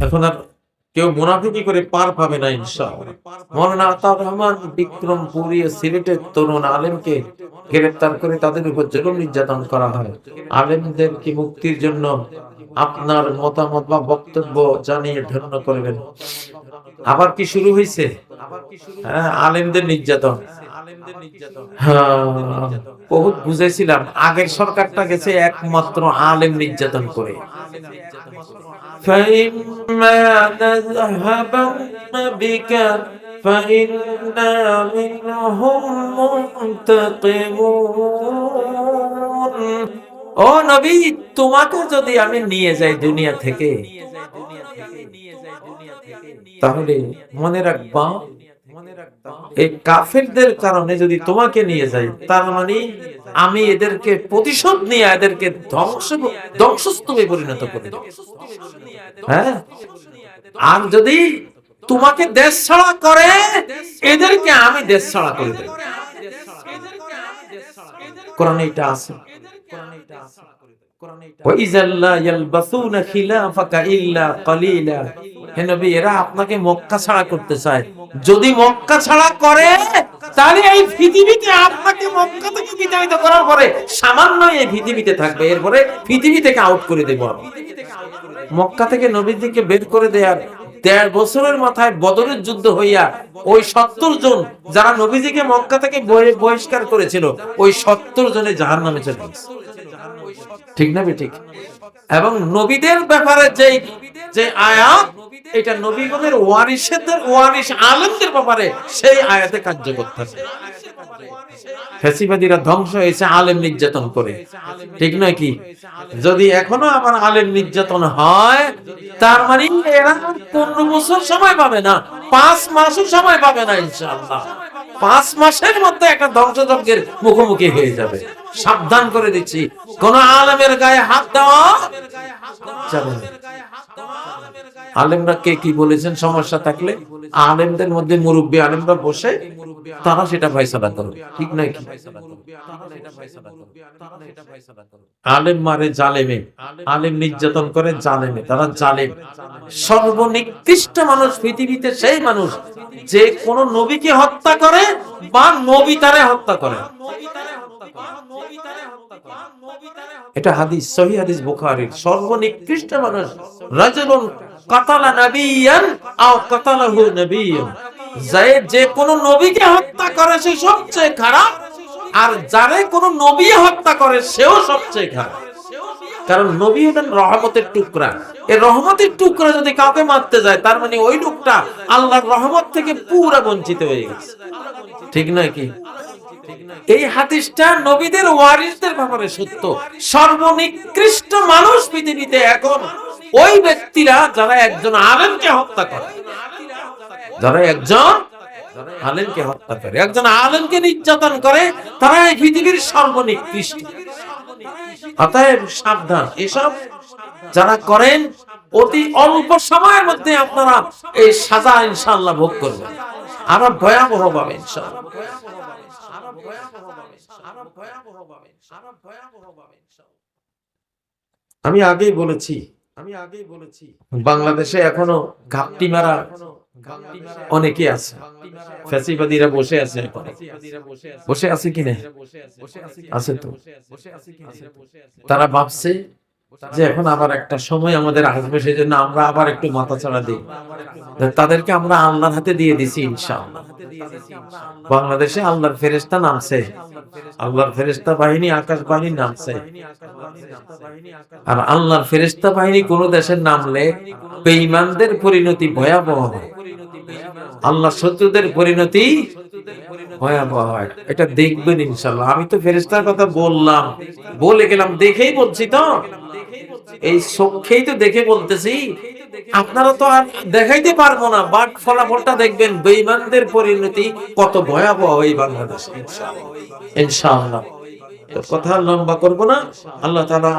এখন আর কেউ মুনাফিকি করে পার পাবে না ইনশাআল্লাহ। মাওলানা আতাউর রহমান বিক্রমপুরী সিলেটের তরুণ আলেমকে গ্রেফতার করে তাদের উপর জুলুম নির্যাতন করা হয়। আলেমদের কি মুক্তির জন্য আপনার মতামত বা বক্তব্য জানিয়ে ধন্য করবেন। আবার কি শুরু হয়েছে? হ্যাঁ, আলেমদের নির্যাতন। বহুত বুঝেছিলাম, আগের সরকারটা গেছে একমাত্র আলেম নির্যাতন করে। فإما نذهبن بك فإنا منهم منتقمون। ও নবী, তোমাকে যদি আমি নিয়ে যাই দুনিয়া থেকে, তাহলে মনে রাখবা এই কাফেরদের কারণে যদি তোমাকে নিয়ে যাই, তার মানে আমি এদেরকে প্রতিশোধ নিয়ে এদেরকে ধ্বংসস্তূপে পরিণত করে দেব। হ্যাঁ, আর যদি তোমাকে দেশ ছাড়া করে, এদেরকে আমি দেশ ছাড়া করে দেব। কোরআনে এটা আছে। এরা আপনাকে মক্কা ছাড়া করতে চায়। যদি মক্কা ছাড়া করে, তাহলে এই পৃথিবীতে আপনাকে মক্কা থেকে বিতাড়িত করার পরে সামান্য এই পৃথিবীতে থাকবে, এরপরে পৃথিবী থেকে আউট করে দেব। মক্কা থেকে নবীজিকে বের করে দেয়ার ১.৫ বছরের মাথায় বদরের যুদ্ধ হইয়া ওই ৭০ জন যারা নবীজিকে মক্কা থেকে বহিষ্কার করেছিল, ওই ৭০ জনে জাহান্নামে চলে গেছে। ঠিক না ঠিক? এবং নবীদের ব্যাপারে যে আয়াত, এটা নবীগণের ওয়ারিস আলেমদের ব্যাপারে সেই আয়াতে কার্যকর থাকে। ফ্যাসিবাদীরা ধ্বংস হয়েছে আলেম নির্যাতন করে, ঠিক নয় কি? যদি এখনো আবার আলেম নির্যাতন হয়, তার মানে এরা ১৫ বছর সময় পাবে না, ৫ মাসও সময় পাবে না ইনশাআল্লাহ। ৫ মাসের মধ্যে একটা ধ্বংসযজ্ঞের মুখোমুখি হয়ে যাবে। সাবধান করে দিচ্ছি, কোন আলেমের গায়ে হাত দেওয়া যাবে না। আলেমরা কে কি বলেছেন, সমস্যা থাকলে আলেমদের মধ্যে মুরব্বী আলেমরা বসে তারা সেটা ফয়সালা করবে, ঠিক নয় কি? আলেম মারে জালেমে, আলেম নির্যাতন করে জালেমে, তারা জালেম। সর্বনিকৃষ্ট মানুষ পৃথিবীতে সেই মানুষ যে কোন নবীকে হত্যা করে বা নবী তারে হত্যা করে। এটা হাদিস, সহিহ হাদিস বুখারীর। সর্বনিকৃষ্ট মানুষ রাজুলুন কাতালা নাবিয়ান আও কাতালাহু নাবিয়্যুন, যে কোন নবীকে হত্যা করে সে সবচেয়ে খারাপ, আর যারে কোন নবী হত্যা করে সেও সবচেয়ে খারাপ। কারণ নবী হলেন রহমতের টুকরা। এই রহমতের টুকরা যদি কাউকে মারতে যায়, তার মানে ওই লোকটা আল্লাহর রহমত থেকে পুরো বঞ্চিত হয়ে গেছে, ঠিক নয় কি? এই হাদিসটা নবীদের ওয়ারিসদের ব্যাপারে সত্য। সর্বনিকৃষ্ট মানুষ পৃথিবীতে এখন ওই ব্যক্তিরা যারা একজন আলেমকে হত্যা করে, যারা একজন আলেমকে হত্যা করে, একজন আলেমকে নির্যাতন করে, তারা এই পৃথিবীর সর্বনিকৃষ্ট। অতএব সাবধান, এসব যারা করেন অতি অল্প সময়ের মধ্যে আপনারা এই সাজা ইনশাআল্লাহ ভোগ করবেন, আরো ভয়াবহ ভাবে ইনশাআল্লাহ। আমি আগেই বলেছি বাংলাদেশে এখনো ঘাপটি মারা অনেকে আছে। ফ্যাসিবাদীরা বসে আছে, বসে আছে কিনা? আছে তো। তারা ভাবছে যে এখন আবার একটা সময় আমাদের আসবে, সেই জন্য আমরা আবার একটু মাথা ছাড়া দিই। তাদেরকে আমরা আল্লাহর হাতে দিয়ে দিছি ইনশাআল্লাহ। বাংলাদেশে আল্লাহর ফেরেশতা নামছে, আল্লাহর ফেরেশতা বাহিনী, আকাশ বাহিনী নামছে। আর আল্লাহর ফেরেশতা বাহিনী কোন দেশের নামলে বেঈমানদের পরিণতি ভয়াবহ হয়, আল্লাহ শত্রুদের পরিণতি ভয়াবহ হয়। এটা দেখবেন ইনশাআল্লাহ। আমি তো ফেরেশতার কথা বললাম, বলে গেলাম, দেখেই বলছি তো, এই চোখেই তো দেখে বলতেছি। আপনারা তো আর দেখাইতে পারবো না, বাট ফলাফলটা দেখবেন বেঈমানদের পরিণতি কত ভয়াবহ এই বাংলাদেশে ইনশাআল্লাহ। কথা লম্বা করব না। আল্লাহ তাআলা